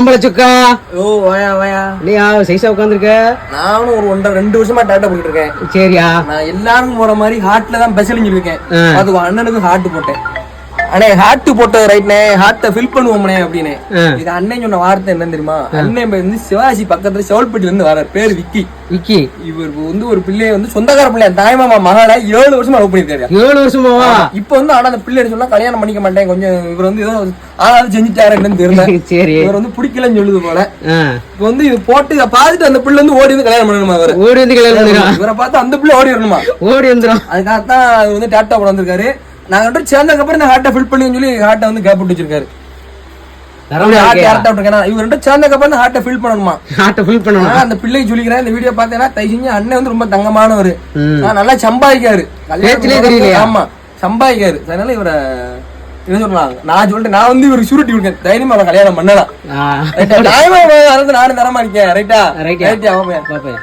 மாம்பழ சுக்கா. ஓ வாயா வாயா. இல்லையா சைஸா உட்காந்துருக்க? நானும் ஒரு 1.5-2 வருஷமா டாட்டா போயிட்டு இருக்கேன். சரியா? நான் எல்லாருக்கும் போற மாதிரி ஹார்ட்ல தான் பெசலிஞ்சு இருக்கேன். அது அண்ணனுக்கு ஹார்ட் போட்டேன். அண்ணே ஹார்ட் போட்ட ரைட்னே, ஹார்ட்டை ஃபில் பண்ணுவோம்னே அப்படின்னு. இது அண்ணன் சொன்ன வார்த்தை என்ன தெரியுமா? அண்ணன் வந்து சிவாஜி பக்கத்துல செவல்பட்டில இருந்து வர பேரு விக்கி. விக்கி இவர் வந்து ஒரு பிள்ளைய வந்து சொந்தக்கார பிள்ளைய தாய்மாமா மகளை 7 வருஷமா லவ் பண்ணிருக்காரு. 7 வருஷமா? இப்ப வந்து ஆனா அந்த பிள்ளை சொன்னா கல்யாணம் பண்ணிக்க மாட்டேன், கொஞ்சம் இவர் வந்து ஏதோ ஆனாலும் செஞ்சுட்டாருன்னு தெரியல. சரி, இவர் வந்து பிடிக்கலன்னு சொல்லுது போல. இப்ப வந்து இது போட்டு இதை பார்த்துட்டு அந்த பிள்ளை வந்து ஓடி வந்து கல்யாணம் பண்ணணுமா? அவர் ஓடி வந்து கல்யாணம் பண்ணிடும். இவரை பார்த்து அந்த பிள்ளை ஓடி வரணுமா? ஓடி வந்துடும். அதுக்காகத்தான் வந்து டாட்டா போட வந்திருக்காரு. நாங்க சேர்ந்ததுக்கு அப்புறம் இந்த ஹார்ட்டை ஃபில் பண்ணி சொல்லி ஹார்ட்டை வந்து கேப் விட்டு வச்சிருக்காரு. இவர் சேர்ந்ததுக்கு அப்புறம் ஹார்ட்டை ஃபில் பண்ணணுமா? ஹார்ட்டை ஃபில் பண்ணணும். அந்த பிள்ளை சொல்லிக்கிறேன். இந்த வீடியோ பார்த்தேன்னா தயவு செஞ்சு அண்ணன் வந்து ரொம்ப தங்கமானவர், நல்லா சம்பாதிக்காரு. ஆமா சம்பாதிக்காரு. அதனால இவரை என்ன சொல்லலாம், நான் சொல்லிட்டேன், நான் வந்து இவருக்கு சூரிட்டி கொடுக்கேன், தைரியமா அவன் கல்யாணம் பண்ணலாம். நானும் தரமா இருக்கேன். ரைட்டா? ரைட்டா.